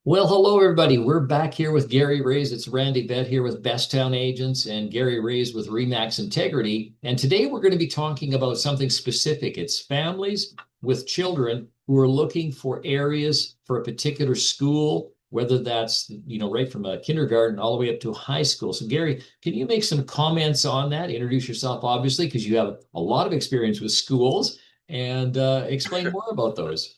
Well, hello everybody. We're back here with Gary Raze. It's Randy Bett here with Best Town Agents and Gary Raze with Remax Integrity. And today we're going to be talking about something specific. It's families with children who are looking for areas for a particular school, whether that's, right from a kindergarten all the way up to high school. So Gary, can you make some comments on that? Introduce yourself, obviously, because you have a lot of experience with schools and explain more about those.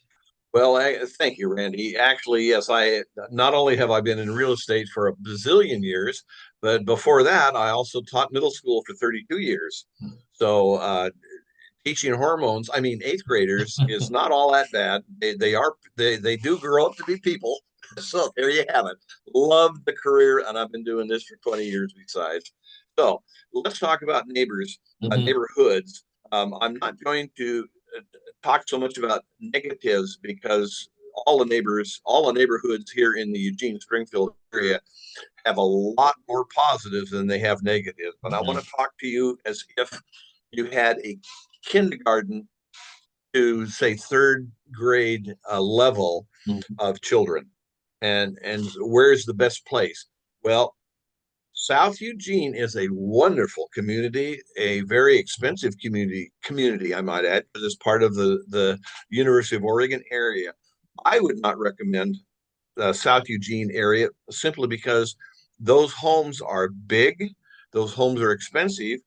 Well, thank you, Randy. Actually, yes, I not only have I been in real estate for a bazillion years, but before that, I also taught middle school for 32 years. So, teaching hormones, I mean, eighth graders is not all that bad. They do grow up to be people. So there you have it. Love the career, and I've been doing this for 20 years besides. So let's talk about Mhm. neighborhoods. I'm not going to talk so much about negatives because all the neighborhoods here in the Eugene Springfield area have a lot more positives than they have negatives. But I want Mhm. to talk to you as if you had a kindergarten to say third grade level Mhm. of children, and where's the best place? Well, South Eugene is a wonderful community, a very expensive community, I might add, because it's part of the University of Oregon area. I would not recommend the South Eugene area simply because those homes are big, those homes are expensive,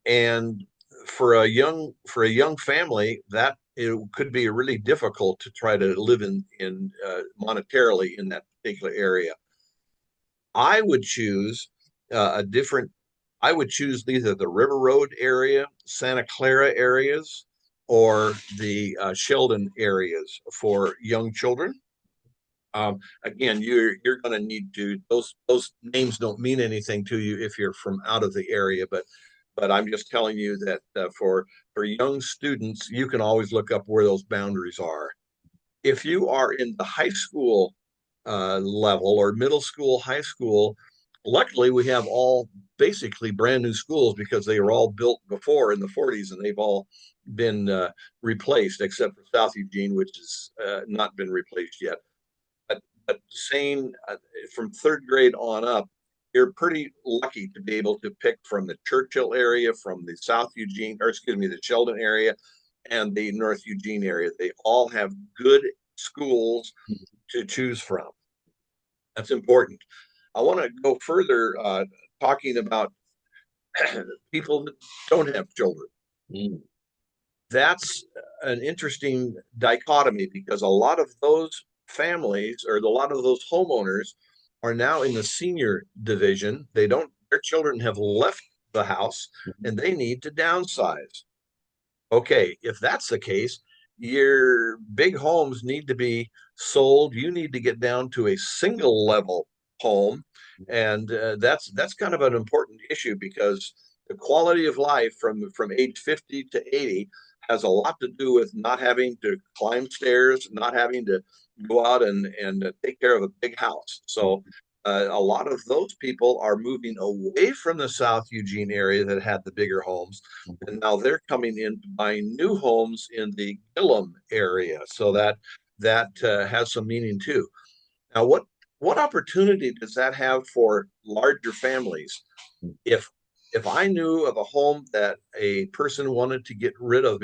and for a young family, that it could be really difficult to try to live in monetarily in that particular area. I would choose a different. I would choose either the River Road area, Santa Clara areas, or the Sheldon areas for young children. Again, you're going to need to those names don't mean anything to you if you're from out of the area, but I'm just telling you that for young students, you can always look up where those boundaries are. If you are in the high school level or middle school, high school, luckily we have all basically brand new schools because they were all built before in the 40s and they've all been replaced except for South Eugene, which has not been replaced yet. But saying from third grade on up, you're pretty lucky to be able to pick from the Churchill area, from the South Eugene, or excuse me, the Sheldon area, and the North Eugene area. They all have good schools to choose from. That's important. I want to go further talking about people that don't have children. Mhm. That's an interesting dichotomy because a lot of those families or a lot of those homeowners are now in the senior division. Their children have left the house and they need to downsize. Okay, if that's the case, your big homes need to be sold. You need to get down to a single level home, and that's kind of an important issue because the quality of life from age 50 to 80 has a lot to do with not having to climb stairs, not having to go out and take care of a big house. So a lot of those people are moving away from the South Eugene area that had the bigger homes, and now they're coming in to buying new homes in the Gillum area. So that has some meaning too. Now, what opportunity does that have for larger families? If if I knew of a home that a person wanted to get rid of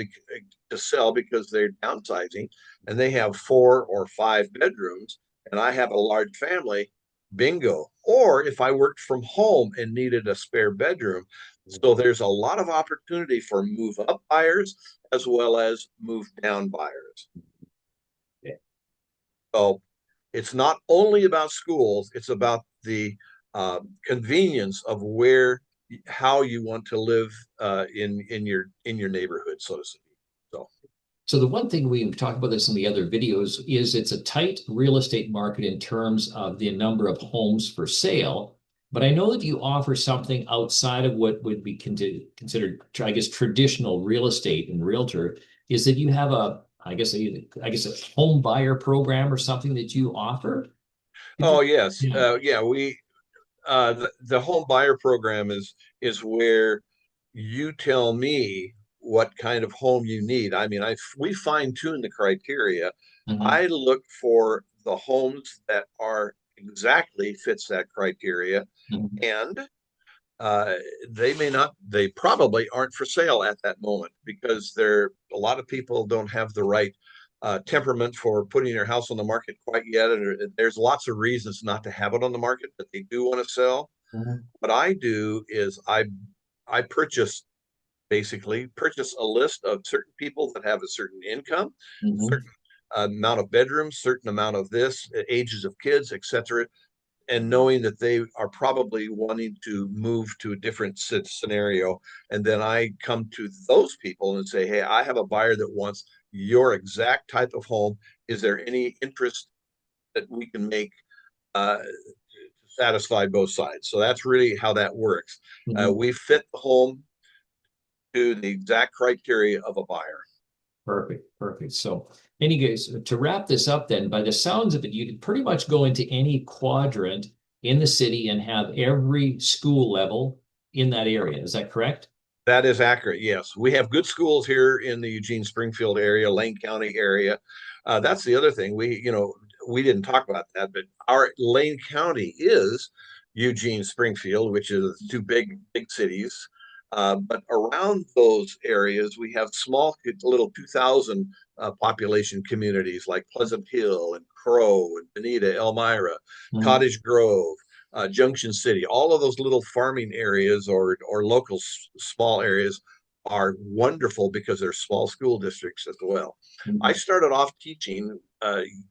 to sell because they're downsizing and they have 4 or 5 bedrooms and I have a large family, bingo. Or if I worked from home and needed a spare bedroom. So there's a lot of opportunity for move up buyers as well as move down buyers. So it's not only about schools, it's about the convenience of how you want to live in your neighborhood, so to speak. So, So the one thing we've talked about this in the other videos is it's a tight real estate market in terms of the number of homes for sale. But I know that you offer something outside of what would be considered, I guess, traditional real estate and realtor, is that you have I guess a home buyer program or something that you offer. Could you? oh yes, Yeah. yeah, the home buyer program is where you tell me what kind of home you need. I mean, we fine tune the criteria. Mhm. I look for the homes that are exactly fits that criteria, Mhm. and uh, they probably aren't for sale at that moment because a lot of people don't have the right temperament for putting their house on the market quite yet. And there's lots of reasons not to have it on the market, but they do want to sell. Mhm. What I do is I basically purchase a list of certain people that have a certain income, Mhm. certain amount of bedrooms, certain amount of this, ages of kids, etc., and knowing that they are probably wanting to move to a different scenario. And then I come to those people and say, hey, I have a buyer that wants your exact type of home. Is there any interest that we can make to satisfy both sides? So that's really how that works. Mhm. We fit the home to the exact criteria of a buyer. Perfect, perfect. So, anyways, to wrap this up, then, by the sounds of it, you could pretty much go into any quadrant in the city and have every school level in that area. Is that correct? That is accurate. Yes, we have good schools here in the Eugene Springfield area, Lane County area. That's the other thing. We didn't talk about that, but our Lane County is Eugene Springfield, which is two big cities. But around those areas, we have small little 2,000 population communities like Pleasant Hill and Crow and Benita, Elmira, Mhm. Cottage Grove, Junction City, all of those little farming areas or local small areas are wonderful because they're small school districts as well. I Mhm. started off teaching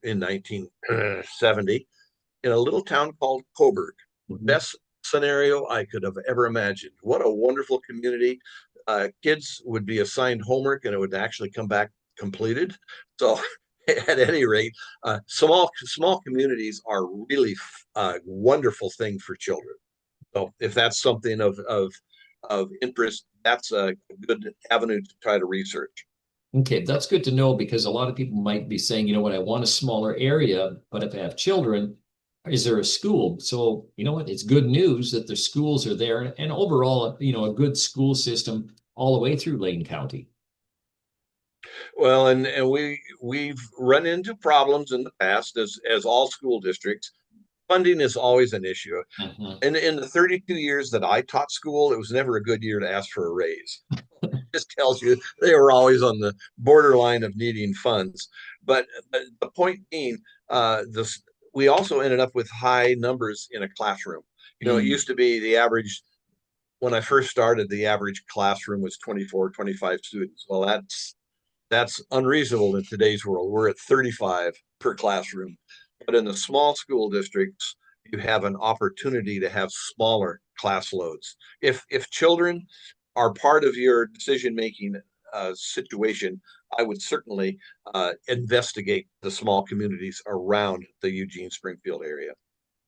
in 1970 in a little town called Coburg. Mhm. Best scenario I could have ever imagined. What a wonderful community. Kids would be assigned homework and it would actually come back completed. So at any rate, small communities are really a wonderful thing for children. So if that's something of interest, that's a good avenue to try to research. Okay, that's good to know because a lot of people might be saying, you know what, I want a smaller area, but if I have children, is there a school? So, you know what, it's good news that the schools are there and overall, a good school system all the way through Lane County. Well, and we've run into problems in the past as all school districts. Funding is always an issue. Mhm. In the 32 years that I taught school, it was never a good year to ask for a raise. Just tells you they were always on the borderline of needing funds. But the point being, this we also ended up with high numbers in a classroom. It Mm. used to be the average when I first started, the average classroom was 24, 25 students. Well, that's unreasonable in today's world. We're at 35 per classroom. But in the small school districts, you have an opportunity to have smaller class loads. If children are part of your decision making situation, I would certainly investigate the small communities around the Eugene Springfield area.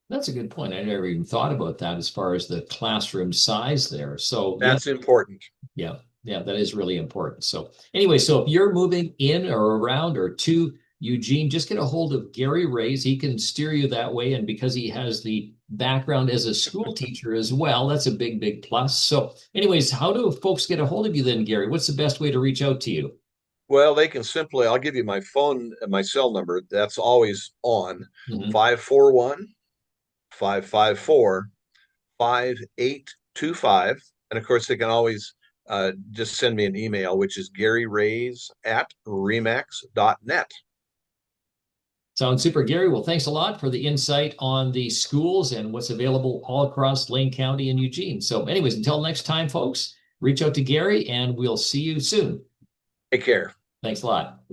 That's a good point. I never even thought about that as far as the classroom size there. So, yeah, That's important. yeah, yeah, that is really important. So, anyway, so if you're moving in or around or to Eugene, just get a hold of Gary Raze. He can steer you that way. And because he has the background as a school teacher as well, that's a big, big plus. So, anyways, how do folks get a hold of you then, Gary? What's the best way to reach out to you? Well, they can simply, I'll give you my phone, my cell number. That's always on Mhm. 541 554 5825. And of course, they can always just send me an email, which is garyrays@remax.net. Sounds super, Gary. Well, thanks a lot for the insight on the schools and what's available all across Lane County and Eugene. So, anyways, until next time, folks, reach out to Gary and we'll see you soon. Take care. Thanks a lot.